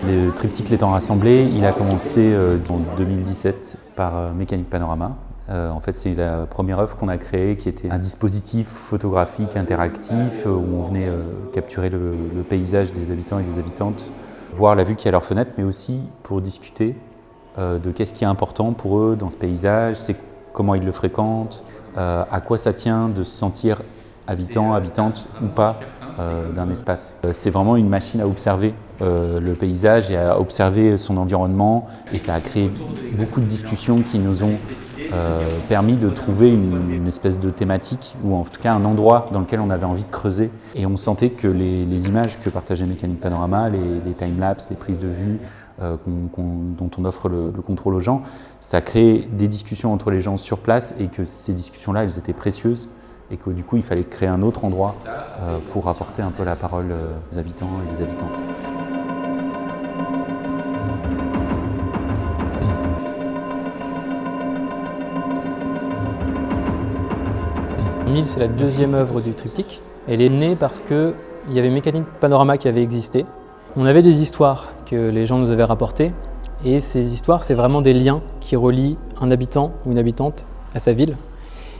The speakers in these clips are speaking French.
Le triptyque L'étang rassemblé, il a commencé en 2017 par Mécanique Panorama. En fait, c'est la première œuvre qu'on a créée qui était un dispositif photographique interactif où on venait capturer le paysage des habitants et des habitantes, voir la vue qu'il y a à leur fenêtre, mais aussi pour discuter de qu'est-ce qui est important pour eux dans ce paysage, c'est comment ils le fréquentent, à quoi ça tient de se sentir habitant, habitante ou pas d'un espace. C'est vraiment une machine à observer le paysage et à observer son environnement, et ça a créé beaucoup de discussions qui nous ont permis de trouver une espèce de thématique, ou en tout cas un endroit dans lequel on avait envie de creuser. Et on sentait que les images que partageait Mécanique Panorama, les timelapses, les prises de vue dont on offre le contrôle aux gens, ça crée des discussions entre les gens sur place, et que ces discussions-là, elles étaient précieuses, et que du coup il fallait créer un autre endroit pour apporter un peu la parole aux habitants et des habitantes. Mille, c'est la deuxième œuvre du triptyque. Elle est née parce qu'il y avait Mécanique Panorama qui avait existé. On avait des histoires que les gens nous avaient rapportées, et ces histoires, c'est vraiment des liens qui relient un habitant ou une habitante à sa ville.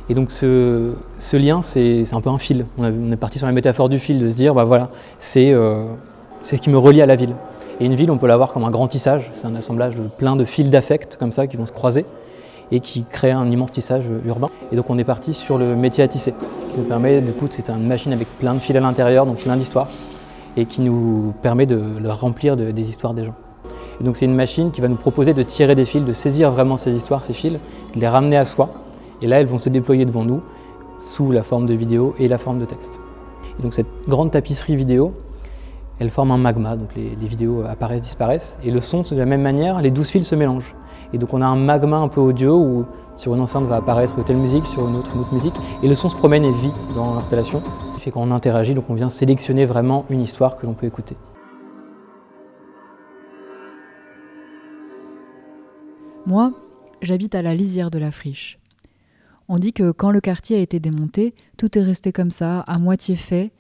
Et donc ce lien, c'est un peu un fil. On est parti sur la métaphore du fil, de se dire, bah voilà, c'est ce qui me relie à la ville. Et une ville, on peut la voir comme un grand tissage, c'est un assemblage de plein de fils d'affect comme ça qui vont se croiser et qui créent un immense tissage urbain. Et donc on est parti sur le métier à tisser, qui nous permet, du coup, c'est une machine avec plein de fils à l'intérieur, donc plein d'histoires, et qui nous permet de le remplir des histoires des gens. Et donc c'est une machine qui va nous proposer de tirer des fils, de saisir vraiment ces histoires, ces fils, de les ramener à soi. Et là, elles vont se déployer devant nous sous la forme de vidéo et la forme de texte. Et donc cette grande tapisserie vidéo, elle forme un magma, donc les vidéos apparaissent, disparaissent, et le son, de la même manière, les 12 fils se mélangent. Et donc on a un magma un peu audio où sur une enceinte va apparaître telle musique, sur une autre musique, et le son se promène et vit dans l'installation. Ce qui fait qu'on interagit, donc on vient sélectionner vraiment une histoire que l'on peut écouter. Moi, j'habite à la lisière de la friche. On dit que quand le quartier a été démonté, tout est resté comme ça, à moitié fait,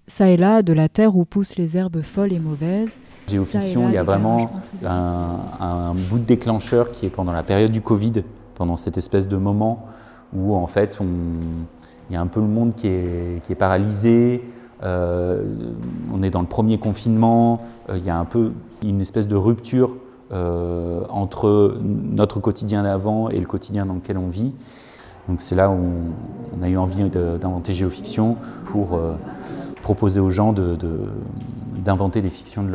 ça et là, de la terre où poussent les herbes folles et mauvaises. Géofiction, il y a vraiment un bout de déclencheur qui est pendant la période du Covid, pendant cette espèce de moment où en fait il y a un peu le monde qui est paralysé, on est dans le premier confinement, il y a un peu une espèce de rupture entre notre quotidien d'avant et le quotidien dans lequel on vit. Donc c'est là où on a eu envie d'inventer Géofiction pour proposer aux gens d'inventer des fictions de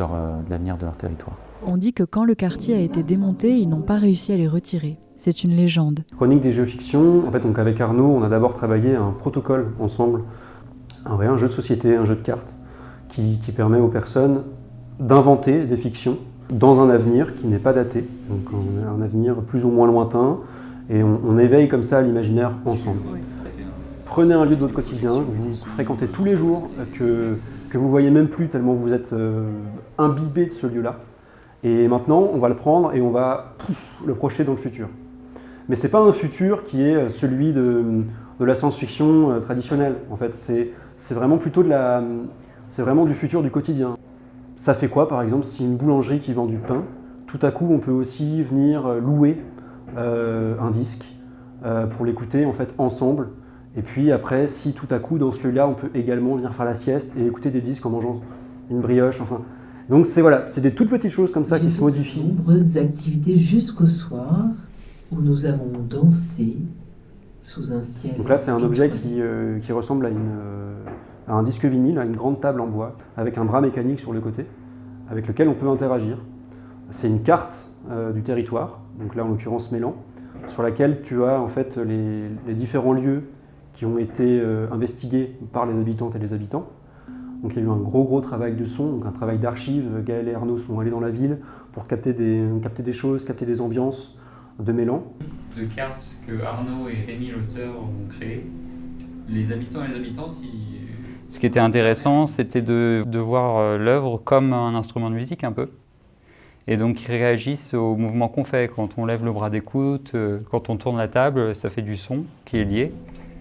l'avenir de leur territoire. On dit que quand le quartier a été démonté, ils n'ont pas réussi à les retirer. C'est une légende. Chronique des géofictions, en fait, donc avec Arnaud, on a d'abord travaillé un protocole ensemble, un jeu de société, un jeu de cartes, qui permet aux personnes d'inventer des fictions dans un avenir qui n'est pas daté, donc un avenir plus ou moins lointain, et on éveille comme ça l'imaginaire ensemble. Prenez un lieu de votre quotidien, que vous fréquentez tous les jours, que vous voyez même plus tellement vous êtes imbibé de ce lieu-là. Et maintenant, on va le prendre et on va le projeter dans le futur. Mais c'est pas un futur qui est celui de la science-fiction traditionnelle. En fait, c'est vraiment plutôt c'est vraiment du futur du quotidien. Ça fait quoi, par exemple, si une boulangerie qui vend du pain, tout à coup, on peut aussi venir louer un disque pour l'écouter en fait ensemble. Et puis après, si tout à coup, dans ce lieu-là, on peut également venir faire la sieste et écouter des disques en mangeant une brioche, enfin. Donc c'est des toutes petites choses comme ça qui se modifient. De nombreuses activités jusqu'au soir où nous avons dansé sous un ciel. Donc là, c'est un objet qui ressemble à un disque vinyle, à une grande table en bois, avec un bras mécanique sur le côté, avec lequel on peut interagir. C'est une carte du territoire, donc là en l'occurrence Mélan, sur laquelle tu as en fait les différents lieux qui ont été investigués par les habitantes et les habitants. Donc il y a eu un gros travail de son, donc un travail d'archives. Gaël et Arnaud sont allés dans la ville pour capter des choses, capter des ambiances de Mélan. De cartes que Arnaud et Rémi, l'auteur, ont créées, les habitants et les habitantes, Ce qui était intéressant, c'était de voir l'œuvre comme un instrument de musique un peu. Et donc ils réagissent au mouvement qu'on fait. Quand on lève le bras d'écoute, quand on tourne la table, ça fait du son qui est lié.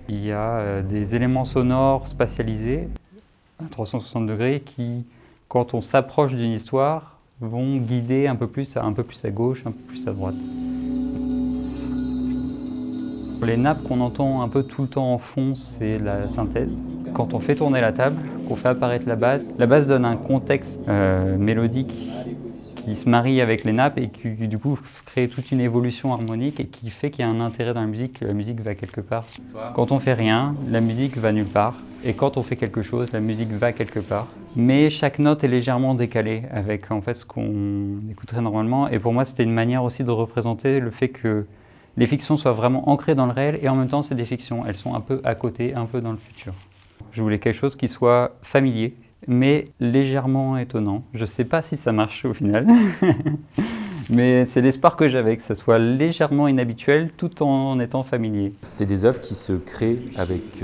Il y a des éléments sonores spatialisés à 360 degrés qui, quand on s'approche d'une histoire, vont guider un peu plus à gauche, un peu plus à droite. Les nappes qu'on entend un peu tout le temps en fond, c'est la synthèse. Quand on fait tourner la table, qu'on fait apparaître la base donne un contexte mélodique qui se marie avec les nappes et qui du coup crée toute une évolution harmonique et qui fait qu'il y a un intérêt dans la musique, que la musique va quelque part. Quand on fait rien, la musique va nulle part. Et quand on fait quelque chose, la musique va quelque part. Mais chaque note est légèrement décalée avec en fait ce qu'on écouterait normalement. Et pour moi, c'était une manière aussi de représenter le fait que les fictions soient vraiment ancrées dans le réel et en même temps, c'est des fictions. Elles sont un peu à côté, un peu dans le futur. Je voulais quelque chose qui soit familier, mais légèrement étonnant. Je ne sais pas si ça marche au final, mais c'est l'espoir que j'avais, que ça soit légèrement inhabituel tout en étant familier. C'est des œuvres qui se créent avec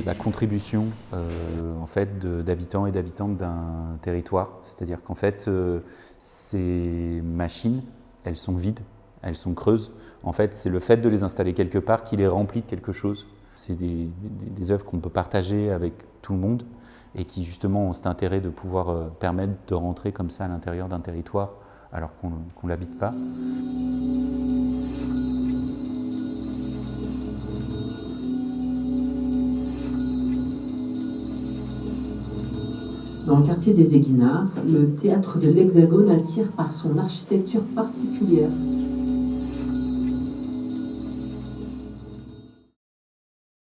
la contribution en fait, d'habitants et d'habitantes d'un territoire. C'est-à-dire qu'en fait, ces machines, elles sont vides, elles sont creuses. En fait, c'est le fait de les installer quelque part qui les remplit de quelque chose. C'est des œuvres qu'on peut partager avec tout le monde et qui justement ont cet intérêt de pouvoir permettre de rentrer comme ça à l'intérieur d'un territoire alors qu'on ne l'habite pas. Dans le quartier des Épinards, le théâtre de l'Hexagone attire par son architecture particulière.